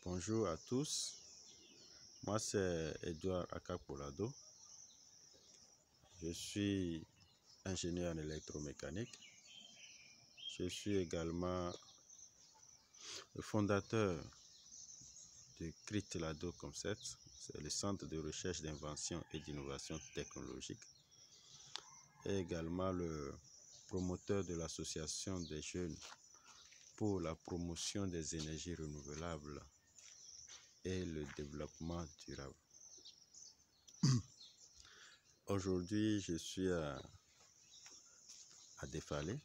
Bonjour à tous, moi c'est Edouard Akapolado, je suis ingénieur en électromécanique, je suis également le fondateur de CRIT-Lado Concept, c'est le centre de recherche d'invention et d'innovation technologique, et également le promoteur de l'association des jeunes pour la promotion des énergies renouvelables et le développement durable. Aujourd'hui, je suis à Défalé.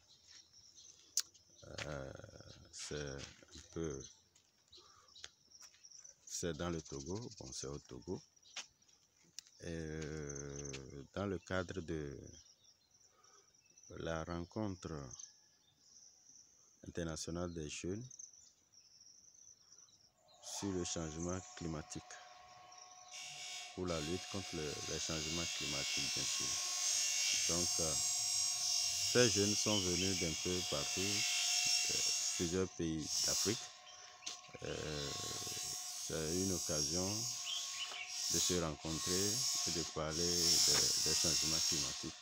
C'est dans le Togo, bon, c'est au Togo. Et dans le cadre de la rencontre internationale des jeunes sur le changement climatique, pour la lutte contre les changements climatiques, bien sûr. Donc, ces jeunes sont venus d'un peu partout, plusieurs pays d'Afrique. C'est une occasion de se rencontrer et de parler des changements climatiques.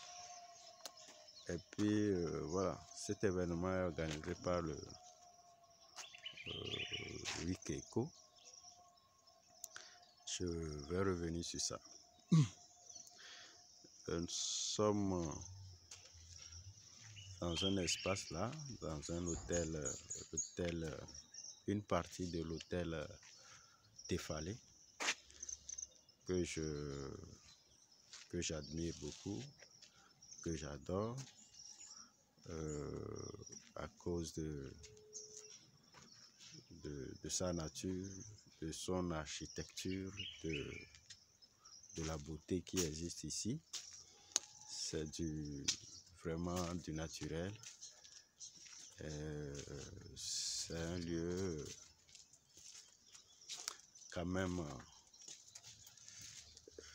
Et puis, voilà, cet événement est organisé par le WIKECO. Je vais revenir sur ça. Nous sommes dans un espace là, dans un hôtel, une partie de l'hôtel Défalé que j'admire beaucoup, que j'adore à cause de sa nature, de son architecture, de la beauté qui existe ici. C'est vraiment du naturel. C'est un lieu quand même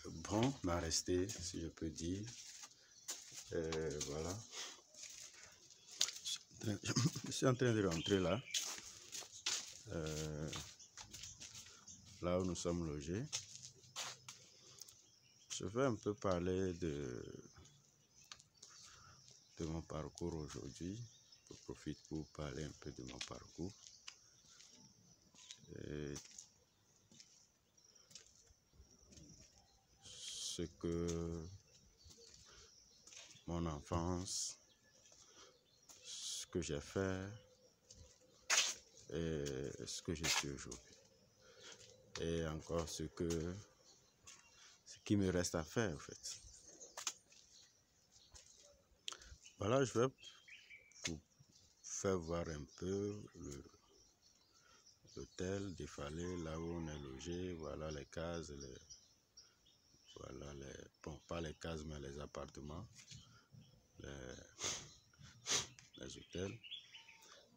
bon à rester, si je peux dire. Voilà. Je suis en train de rentrer là. Là où nous sommes logés. Je vais un peu parler de mon parcours aujourd'hui. Je profite pour parler un peu de mon parcours. Et ce que mon enfance, ce que j'ai fait et ce que je suis aujourd'hui. Et encore ce qui me reste à faire en fait. Voilà, je vais vous faire voir un peu l'hôtel Défalé, là où on est logé. Voilà les cases, bon, pas les cases mais les appartements, les hôtels.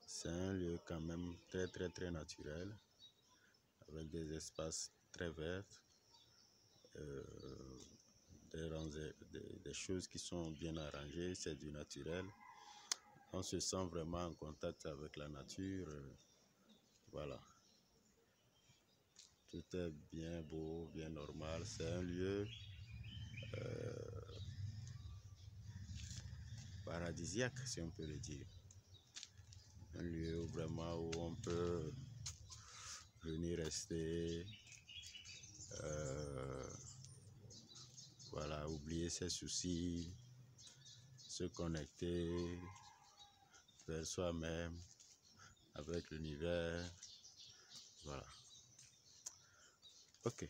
C'est un lieu quand même très naturel, avec des espaces très verts, des choses qui sont bien arrangées, c'est du naturel. On se sent vraiment en contact avec la nature. Voilà. Tout est bien beau, bien normal. C'est un lieu paradisiaque, si on peut le dire. Un lieu vraiment où on peut venir rester, voilà, oublier ses soucis, se connecter vers soi-même, avec l'univers. Voilà. Ok.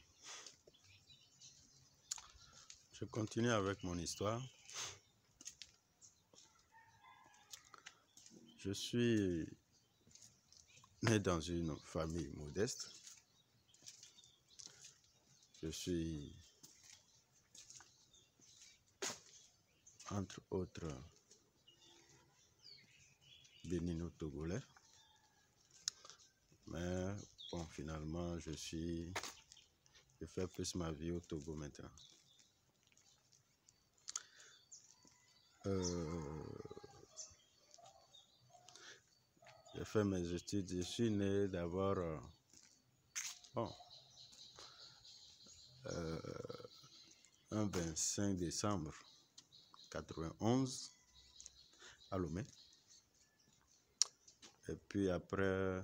Je continue avec mon histoire. Je suis né dans une famille modeste. Je suis, entre autres, bénino-togolais. Mais bon, finalement, je fais plus ma vie au Togo maintenant. J'ai fait mes études. Je suis né d'abord Bon, un 25 décembre 91 à Lomé. Et puis après,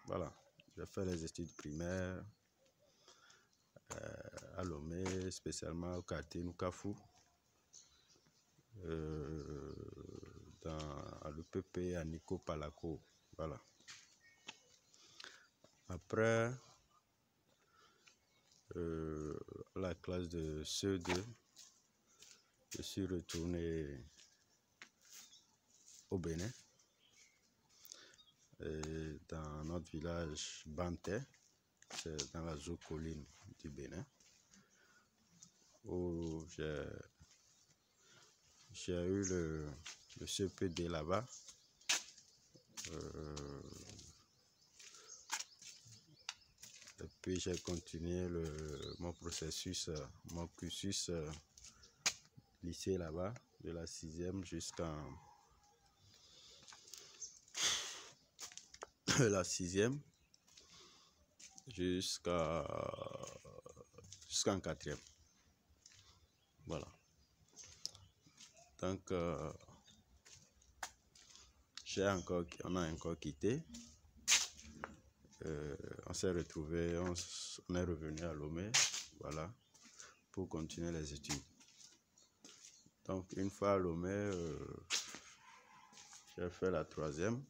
voilà, j'ai fait les études primaires à Lomé, spécialement au quartier Nukafu, à l'UPP à Nico Palako. Voilà. Après, la classe de CE2, je suis retourné au Bénin, dans notre village Bantais, c'est dans la zone colline du Bénin, où j'ai eu le CPD là-bas. Et puis j'ai continué mon processus, mon cursus lycée là-bas, de la 6e jusqu'en la 6e jusqu'en 4e. Voilà. Donc on a encore quitté. On s'est retrouvé, on est revenu à Lomé, voilà, pour continuer les études. Donc une fois à Lomé, j'ai fait la 3e.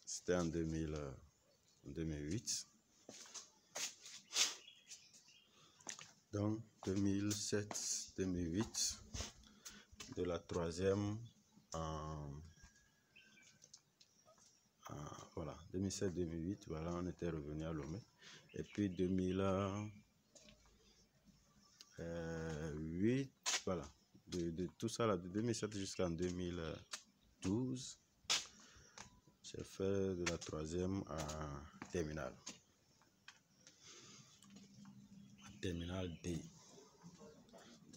C'était en 2008. Donc 2007-2008, de la 3e voilà, 2007-2008, voilà, on était revenu à Lomé. Et puis 2008, voilà, de tout ça là, de 2007 jusqu'en 2012, j'ai fait de la 3e à terminale. Terminale D.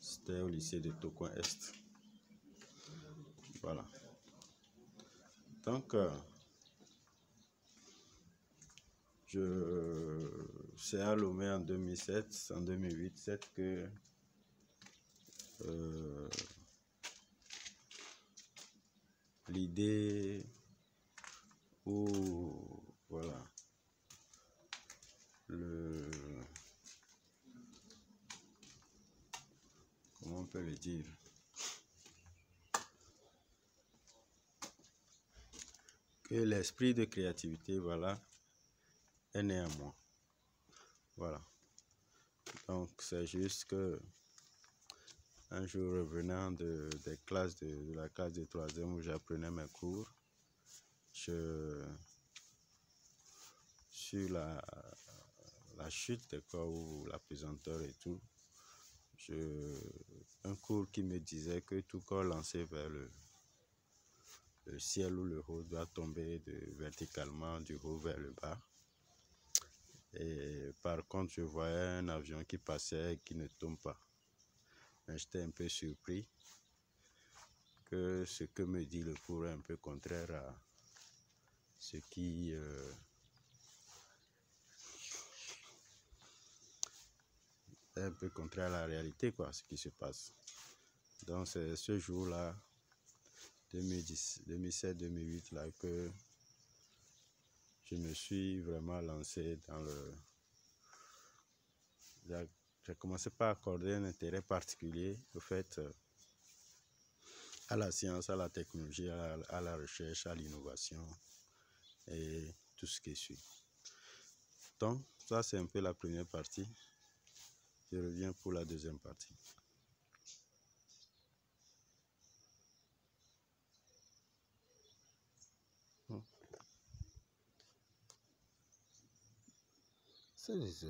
C'était au lycée de Tokoin Est. Voilà. Donc, c'est à Lomé en 2007, en 2008-2007 que l'idée ou voilà comment on peut le dire, que l'esprit de créativité, voilà, est né en moi. Voilà. Donc c'est juste que un jour, revenant de la classe de 3e où j'apprenais mes cours, sur la chute des corps ou la pesanteur et tout, un cours qui me disait que tout corps lancé vers le ciel ou le haut doit tomber verticalement du haut vers le bas. Et par contre, je voyais un avion qui passait et qui ne tombe pas. J'étais un peu surpris que ce que me dit le cours est un peu contraire à ce qui est un peu contraire à la réalité, quoi, ce qui se passe. Donc c'est ce jour-là, 2007-2008 là, que je me suis vraiment lancé dans le... J'ai commencé par accorder un intérêt particulier au fait à la science, à la technologie, à la recherche, à l'innovation et tout ce qui suit. Donc ça c'est un peu la première partie. Je reviens pour la deuxième partie. C'est les